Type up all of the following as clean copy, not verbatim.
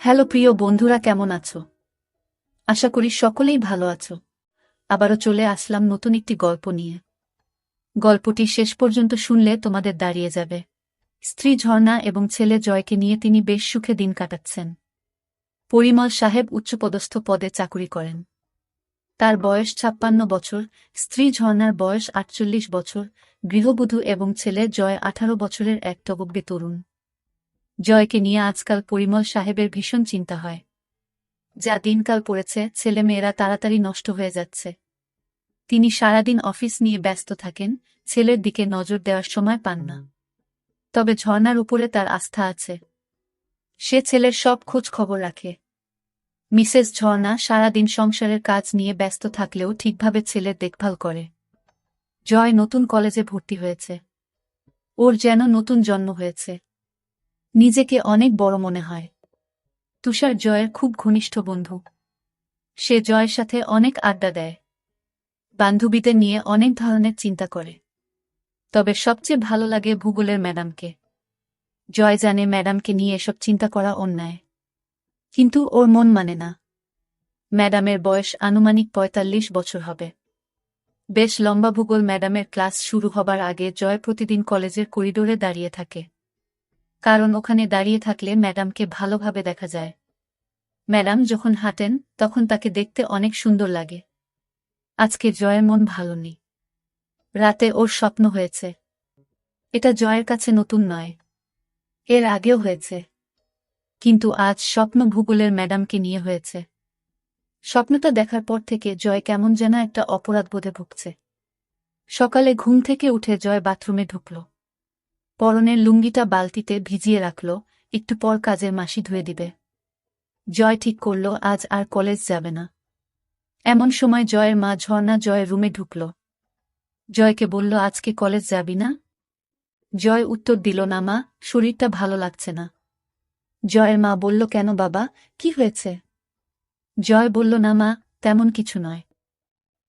Hello প্রিয় বন্ধুরা, কেমন আছো? আশা করি সকলেই ভালো আছো। আবারও চলে আসলাম নতুন একটি গল্প নিয়ে। গল্পটি শেষ পর্যন্ত শুনলে তোমাদের দাঁড়িয়ে যাবে। স্ত্রী ঝর্ণা এবং ছেলে জয়কে নিয়ে তিনি বেশ সুখে দিন কাটাচ্ছেন। পরিমল সাহেব উচ্চপদস্থ পদে চাকুরি করেন। তার বয়স ৫৬ বছর, স্ত্রী ঝর্ণার বয়স ৪৮ বছর, গৃহবধূ এবং ছেলে জয় ১৮ বছরের এক টগবগে তরুণ। জয়কে নিয়ে আজকাল পরিমল সাহেবের ভীষণ চিন্তা হয়। যা দিনকাল পড়েছে, ছেলেমেয়েরা তাড়াতাড়ি নষ্ট হয়ে যাচ্ছে। তিনি সারাদিন অফিস নিয়ে ব্যস্ত থাকেন, ছেলের দিকে নজর দেওয়ার সময় পান না। তবে ঝর্ণার উপরে তার আস্থা আছে। সে ছেলের সব খোঁজ খবর রাখে। মিসেস ঝর্ণা সারাদিন সংসারের কাজ নিয়ে ব্যস্ত থাকলেও ঠিকভাবে ছেলের দেখভাল করে। জয় নতুন কলেজে ভর্তি হয়েছে। ওর যেন নতুন জন্ম হয়েছে। নিজেকে অনেক বড় মনে হয়। তুষার জয়ের খুব ঘনিষ্ঠ বন্ধু। সে জয়ের সাথে অনেক আড্ডা দেয়, বান্ধবীদের নিয়ে অনেক ধরনের চিন্তা করে। তবে সবচেয়ে ভালো লাগে ভূগোলের ম্যাডামকে। জয় জানে ম্যাডামকে নিয়ে এসব চিন্তা করা অন্যায়, কিন্তু ওর মন মানে না। ম্যাডামের বয়স আনুমানিক ৪৫ বছর হবে। বেশ লম্বা। ভূগোল ম্যাডামের ক্লাস শুরু হবার আগে জয় প্রতিদিন কলেজের করিডোরে দাঁড়িয়ে থাকে, কারণ ওখানে দাঁড়িয়ে থাকলে ম্যাডামকে ভালোভাবে দেখা যায়। ম্যাডাম যখন হাঁটেন তখন তাকে দেখতে অনেক সুন্দর লাগে। আজকে জয়ের মন ভালো নেই। রাতে ওর স্বপ্ন হয়েছে। এটা জয়ের কাছে নতুন নয়, এর আগেও হয়েছে। কিন্তু আজ স্বপ্ন ভূগোলের ম্যাডামকে নিয়ে হয়েছে। স্বপ্নটা দেখার পর থেকে জয় কেমন যেন একটা অপরাধবোধে ভুগছে। সকালে ঘুম থেকে উঠে জয় বাথরুমে ঢুকল। পরনের লুঙ্গিটা বালতিতে ভিজিয়ে রাখল, একটু পর কাজের মাসি ধুয়ে দিবে। জয় ঠিক করল আজ আর কলেজ যাবে না। এমন সময় জয়ের মা ঝর্ণা জয়ের রুমে ঢুকল। জয়কে বলল, আজকে কলেজ যাবি না? জয় উত্তর দিল, না মা, শরীরটা ভালো লাগছে না। জয়ের মা বলল, কেন বাবা, কি হয়েছে? জয় বলল, না মা, তেমন কিছু নয়।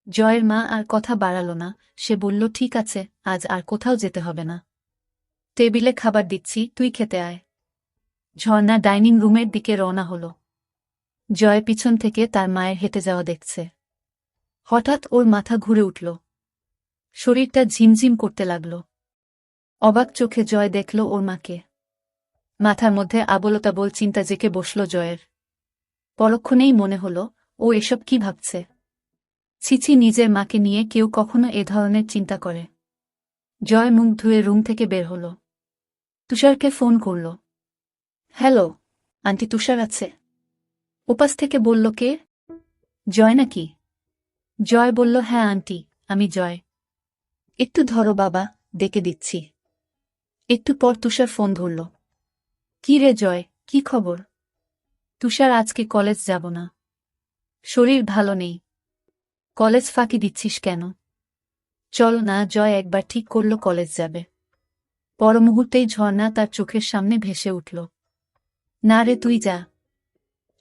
জয়ের মা আর কথা বাড়াল না। সে বলল, ঠিক আছে, আজ আর কোথাও যেতে হবে না। টেবিলে খাবার দিচ্ছি, তুই খেতে আয়। ঝর্ণা ডাইনিং রুমের দিকে রওনা হল। জয় পিছন থেকে তার মায়ের হেঁটে যাওয়া দেখছে। হঠাৎ ওর মাথা ঘুরে উঠল। শরীরটা ঝিমঝিম করতে লাগল। অবাক চোখে জয় দেখল ওর মাকে। মাথার মধ্যে আবোলতাবোল চিন্তা জেঁকে বসল জয়ের। পরক্ষণেই মনে হল, ও এসব কি ভাবছে? ছিছি, নিজের মাকে নিয়ে কেউ কখনো এ ধরনের চিন্তা করে? জয় মুখ ধুয়ে রুম থেকে বের হল। তুষারকে ফোন করল। হ্যালো আন্টি, তুষার আছে? ওপাশ থেকে বলল, কে? জয় নাকি? জয় বলল, হ্যাঁ আন্টি, আমি জয়। একটু ধরো বাবা, ডেকে দিচ্ছি। একটু পর তুষার ফোন ধরল। কি রে জয়, কি খবর? তুষার, আজকে কলেজ যাব না। শরীর ভালো নেই। কলেজ ফাঁকি দিচ্ছিস কেন? চল না। জয় একবার ঠিক করল কলেজ যাবে। পর মুহূর্তেই ঝর্ণা তার চোখের সামনে ভেসে উঠল। না রে, তুই যা।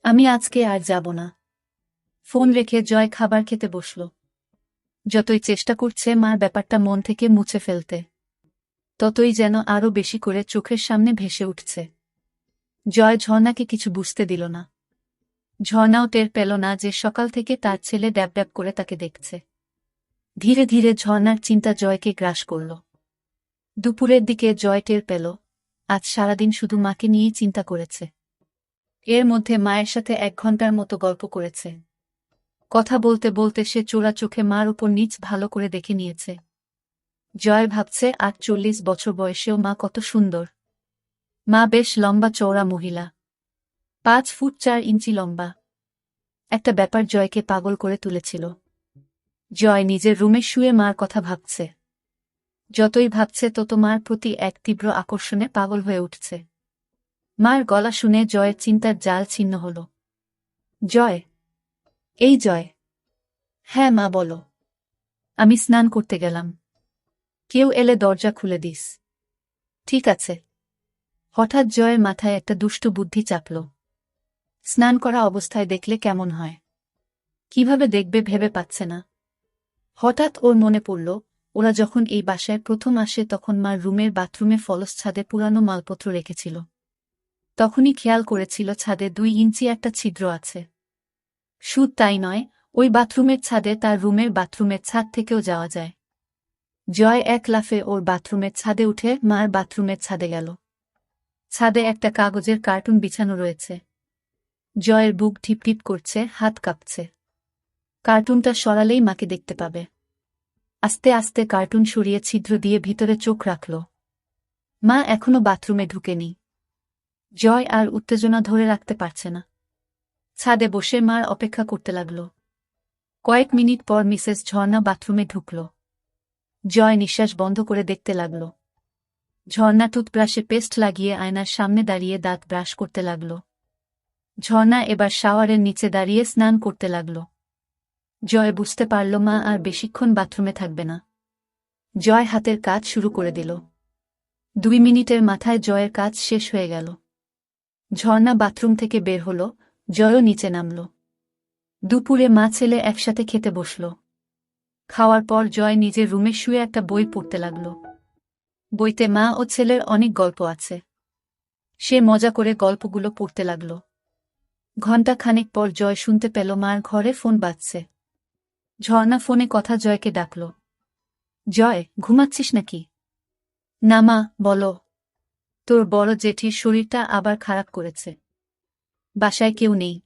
আমি আজকে আর যাব না। ফোন রেখে জয় খাবার খেতে বসল। যতই চেষ্টা করছে মার ব্যাপারটা মন থেকে মুছে ফেলতে, ততই যেন আরও বেশি করে চোখের সামনে ভেসে উঠছে। জয় ঝর্ণাকে কিছু বুঝতে দিল না। ঝর্ণাও টের পেল না যে সকাল থেকে তার ছেলে ড্যাব ড্যাব করে তাকে দেখছে। ধীরে ধীরে ঝর্ণার চিন্তা জয়কে গ্রাস করল। দুপুরের দিকে জয় টের পেল, আজ সারাদিন শুধু মাকে নিয়েই চিন্তা করেছে। এর মধ্যে মায়ের সাথে ১ ঘন্টার মতো গল্প করেছে। কথা বলতে বলতে সে চোরা চোখে মার উপর নিচ ভালো করে দেখে নিয়েছে। জয় ভাবছে, ৪৮ বছর বয়সেও মা কত সুন্দর। মা বেশ লম্বা চওড়া মহিলা, ৫ ফুট ৪ ইঞ্চি লম্বা। একটা ব্যাপার জয়কে পাগল করে তুলেছিল। জয় নিজের রুমে শুয়ে মার কথা ভাবছে। যতই ভাবছে তত মার প্রতি এক তীব্র আকর্ষণে পাগল হয়ে উঠছে। মার গলা শুনে জয়ের চিন্তার জাল ছিন্ন হল। জয়, এই জয়। হ্যাঁ মা, বলো। আমি স্নান করতে গেলাম। কেউ এলে দরজা খুলে দিস। ঠিক আছে। হঠাৎ জয়ের মাথায় একটা দুষ্ট বুদ্ধি চাপল। স্নান করা অবস্থায় দেখলে কেমন হয়? কিভাবে দেখবে ভেবে পাচ্ছে না। হঠাৎ ওর মনে পড়ল, ওরা যখন এই বাসায় প্রথম আসে তখন মার রুমের বাথরুমে ফলস ছাদে পুরানো মালপত্র রেখেছিল। তখনই খেয়াল করেছিল ছাদে 2 ইঞ্চি একটা ছিদ্র আছে। শুধু তাই নয়, ওই বাথরুমের ছাদে তার রুমের বাথরুমের ছাদ থেকেও যাওয়া যায়। জয় এক লাফে ওর বাথরুমের ছাদে উঠে মার বাথরুমের ছাদে গেল। ছাদে একটা কাগজের কার্টুন বিছানো রয়েছে। জয়ের বুক টিপটিপ করছে, হাত কাঁপছে। কার্টুনটা সরালেই মাকে দেখতে পাবে। আস্তে আস্তে কার্টুন সরিয়ে ছিদ্র দিয়ে ভিতরে চোখ রাখল। মা এখনো বাথরুমে ঢুকেনি। জয় আর উত্তেজনা ধরে রাখতে পারছে না। ছাদে বসে মার অপেক্ষা করতে লাগল। কয়েক মিনিট পর মিসেস ঝর্ণা বাথরুমে ঢুকল। জয় নিঃশ্বাস বন্ধ করে দেখতে লাগল। ঝর্ণা টুথব্রাশে পেস্ট লাগিয়ে আয়নার সামনে দাঁড়িয়ে দাঁত ব্রাশ করতে লাগল। ঝর্ণা এবার শাওয়ারের নিচে দাঁড়িয়ে স্নান করতে লাগল। জয় বুঝতে পারল মা আর বেশিক্ষণ বাথরুমে থাকবে না। জয় হাতের কাজ শুরু করে দিল। 2 মিনিটের মাথায় জয়ের কাজ শেষ হয়ে গেল। ঝর্ণা বাথরুম থেকে বের হল, জয়ও নিচে নামল। দুপুরে মা ছেলে একসাথে খেতে বসল। খাওয়ার পর জয় নিজের রুমে শুয়ে একটা বই পড়তে লাগল। বইতে মা ও ছেলের অনেক গল্প আছে। সে মজা করে গল্পগুলো পড়তে লাগল। ঘণ্টা খানেক পর জয় শুনতে পেল মার ঘরে ফোন বাজছে। ঝর্ণা ফোনে কথা জয়কে ডাকল। জয়, ঘুমাচ্ছিস নাকি? না মা, বলো। তোর বড় জেঠির শরীরটা আবার খারাপ করেছে। বাসায় কেউ নেই।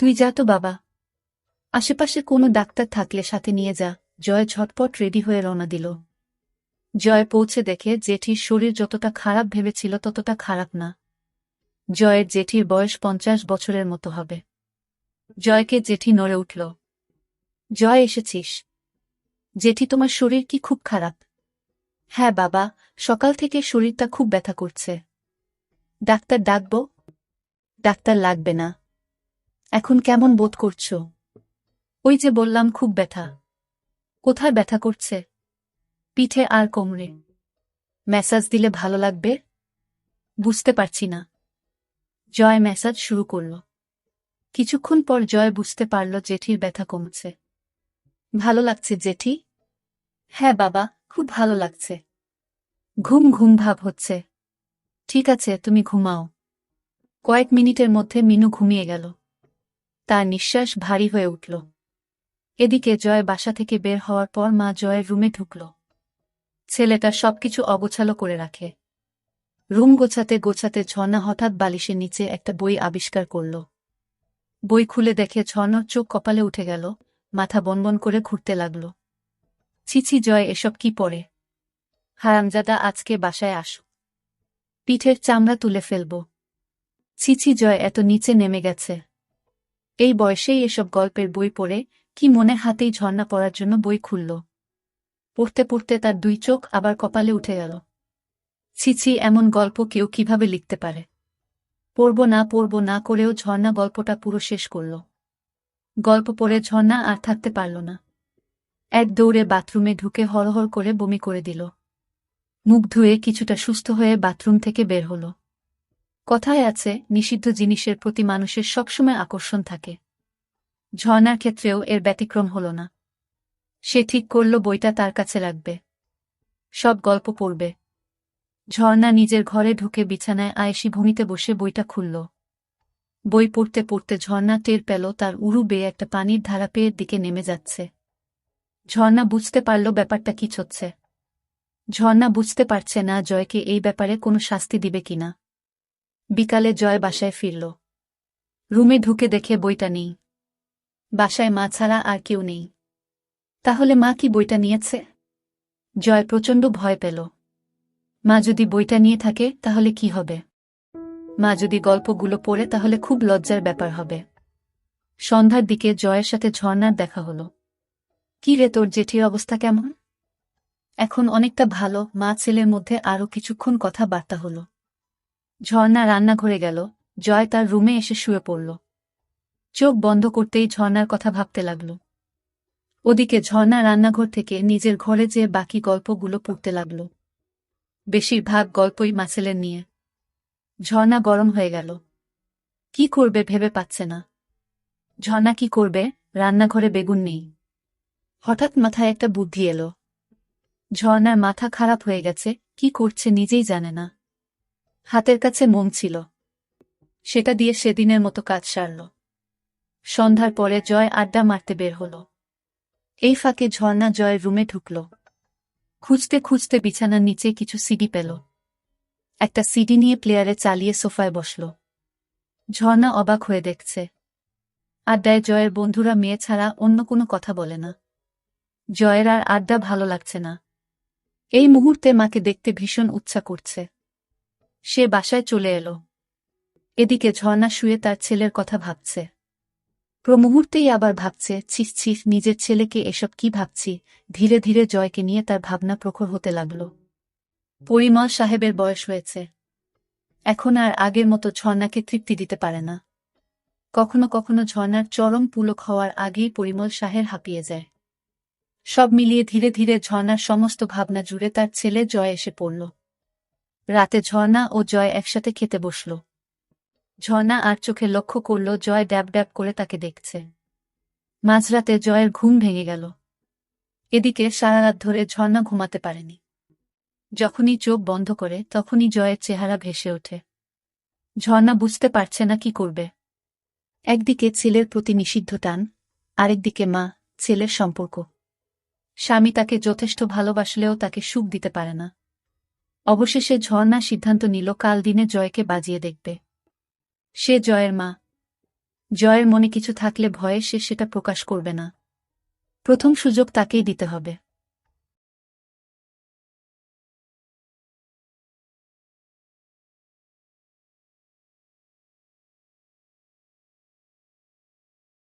তুই যা তো বাবা। আশেপাশে কোনো ডাক্তার থাকলে সাথে নিয়ে যা। জয় ঝটপট রেডি হয়ে রওনা দিল। জয় পৌঁছে দেখে জেঠির শরীর যতটা খারাপ ভেবেছিল ততটা খারাপ না। জয়ের জেঠির বয়স 50 বছরের মতো হবে। জয়কে জেঠি নড়ে উঠল। জয়, এসেছিস? জেঠি, তোমার শরীর কি খুব খারাপ? হ্যাঁ বাবা, সকাল থেকে শরীরটা খুব ব্যথা করছে। ডাক্তার ডাকব? ডাক্তার লাগবে না। এখন কেমন বোধ করছো? ওই যে বললাম, খুব ব্যথা। কোথায় ব্যথা করছে? পিঠে আর কোমরে। ম্যাসাজ দিলে ভালো লাগবে? বুঝতে পারছি না। জয় ম্যাসাজ শুরু করল। কিছুক্ষণ পর জয় বুঝতে পারল জেঠির ব্যথা কমছে। ভালো লাগছে জেঠি? হ্যাঁ বাবা, খুব ভালো লাগছে। ঘুম ঘুম ভাব হচ্ছে। ঠিক আছে, তুমি ঘুমাও। কয়েক মিনিটের মধ্যে মিনু ঘুমিয়ে গেল। তার নিঃশ্বাস ভারী হয়ে উঠল। এদিকে জয় বাসা থেকে বের হওয়ার পর মা জয়ের রুমে ঢুকল। ছেলেটা সবকিছু অগোছালো করে রাখে। রুম গোছাতে গোছাতে ঝর্ণা হঠাৎ বালিশের নিচে একটা বই আবিষ্কার করল। বই খুলে দেখে ঝর্ণার চোখ কপালে উঠে গেল, মাথা বনবন করে ঘুরতে লাগল। ছিছি জয়, এসব কি পড়ে? হারামজাদা, আজকে বাসায় আসো। পিঠের চামড়া তুলে ফেলব। ছিছি জয়, এত নিচে নেমে গেছে। এই বয়সেই এসব গল্পের বই পড়ে, কি মনে হাতেই ঝর্ণা পড়ার জন্য বই খুলল। পড়তে পড়তে তার 2 চোখ আবার কপালে উঠে গেল। ছিছি, এমন গল্প কেউ কিভাবে লিখতে পারে? পড়ব না করেও ঝর্ণা গল্পটা পুরো শেষ করল। গল্প পড়ে ঝর্ণা আর থাকতে পারল না। এক দৌড়ে বাথরুমে ঢুকে হড়হড় করে বমি করে দিল। মুখ ধুয়ে কিছুটা সুস্থ হয়ে বাথরুম থেকে বের হল। কথায় আছে, নিষিদ্ধ জিনিসের প্রতি মানুষের সবসময় আকর্ষণ থাকে। ঝর্ণার ক্ষেত্রেও এর ব্যতিক্রম হল না। সে ঠিক করল বইটা তার কাছে রাখবে। সব গল্প পড়বে। ঝর্ণা নিজের ঘরে ঢুকে বিছানায় আয়েশি ভূমিতে বসে বইটা খুলল। বই পড়তে পড়তে ঝর্ণা টের পেল তার উরু বেয়ে একটা পানির ধারা পেয়ের দিকে নেমে যাচ্ছে। ঝর্ণা বুঝতে পারল ব্যাপারটা কি হচ্ছে। ঝর্ণা বুঝতে পারছে না জয়কে এই ব্যাপারে কোনো শাস্তি দিবে কিনা। বিকালে জয় বাসায় ফিরল। রুমে ঢুকে দেখে বইটা নেই। বাসায় মা ছাড়া আর কেউ নেই। তাহলে মা কি বইটা নিয়েছে? জয় প্রচণ্ড ভয় পেল। মা যদি বইটা নিয়ে থাকে তাহলে কি হবে? মা যদি গল্পগুলো পড়ে তাহলে খুব লজ্জার ব্যাপার হবে। সন্ধ্যার দিকে জয়ের সাথে ঝর্ণার দেখা হল। কি রে, তোর জেঠির অবস্থা কেমন? এখন অনেকটা ভালো। মা ছেলের মধ্যে আরও কিছুক্ষণ কথাবার্তা হল। ঝর্ণা রান্নাঘরে গেল। জয় তার রুমে এসে শুয়ে পড়ল। চোখ বন্ধ করতেই ঝর্ণার কথা ভাবতে লাগল। ওদিকে ঝর্ণা রান্নাঘর থেকে নিজের ঘরে যেয়ে বাকি গল্পগুলো পড়তে লাগল। বেশিরভাগ গল্পই মাছেলের নিয়ে। ঝর্ণা গরম হয়ে গেল। কি করবে ভেবে পাচ্ছে না। ঝর্ণা কি করবে? রান্নাঘরে বেগুন নেই। হঠাৎ মাথায় একটা বুদ্ধি এলো। ঝর্ণার মাথা খারাপ হয়ে গেছে, কি করছে নিজেই জানে না। হাতের কাছে মোম ছিল। সেটা দিয়ে সেদিনের মতো কাজ সারল। সন্ধ্যার পরে জয় আড্ডা মারতে বের হল। এই ফাঁকে ঝর্ণা জয়ের রুমে ঢুকল। খুঁজতে খুঁজতে বিছানার নিচে কিছু সিডি পেল। একটা সিডি নিয়ে প্লেয়ারে চালিয়ে সোফায় বসল। ঝর্ণা অবাক হয়ে দেখছে, আড্ডায় জয়ের বন্ধুরা মেয়ে ছাড়া অন্য কোনো কথা বলে না। জয়ের আর আড্ডা ভালো লাগছে না। এই মুহূর্তে মাকে দেখতে ভীষণ ইচ্ছা করছে। সে বাসায় চলে এলো। এদিকে ঝর্ণা শুয়ে তার ছেলের কথা ভাবছে। মুহূর্তেই আবার ভাবছে, ছিস ছিস, নিজের ছেলেকে এসব কি ভাবছি। ধীরে ধীরে জয়কে নিয়ে তার ভাবনা প্রখর হতে লাগল। পরিমল সাহেবের বয়স হয়েছে। এখন আর আগের মতো ঝর্ণাকে তৃপ্তি দিতে পারে না। কখনো কখনো ঝর্ণার চরম পুলক হওয়ার আগেই পরিমল সাহেব হাঁপিয়ে যায়। সব মিলিয়ে ধীরে ধীরে ঝর্ণার সমস্ত ভাবনা জুড়ে তার ছেলে জয় এসে পড়ল। রাতে ঝর্ণা ও জয় একসাথে খেতে বসল। ঝর্ণা আর চোখে লক্ষ্য করল জয় ড্যাব ড্যাব করে তাকে দেখছে। মাঝরাতে জয়ের ঘুম ভেঙে গেল। এদিকে সারা রাত ধরে ঝর্ণা ঘুমাতে পারেনি। যখনই চোখ বন্ধ করে তখনই জয়ের চেহারা ভেসে ওঠে। ঝর্ণা বুঝতে পারছে না কি করবে। একদিকে ছেলের প্রতি নিষিদ্ধ টান, আরেকদিকে মা ছেলের সম্পর্ক। স্বামী তাকে যথেষ্ট ভালোবাসলেও তাকে সুখ দিতে পারে না। অবশেষে ঝর্ণা সিদ্ধান্ত নিল কাল দিনে জয়কে বাজিয়ে দেখবে। সে জয়ের মা। জয়ের মনে কিছু থাকলে ভয়ে সে সেটা প্রকাশ করবে না। প্রথম সুযোগ তাকেই দিতে হবে।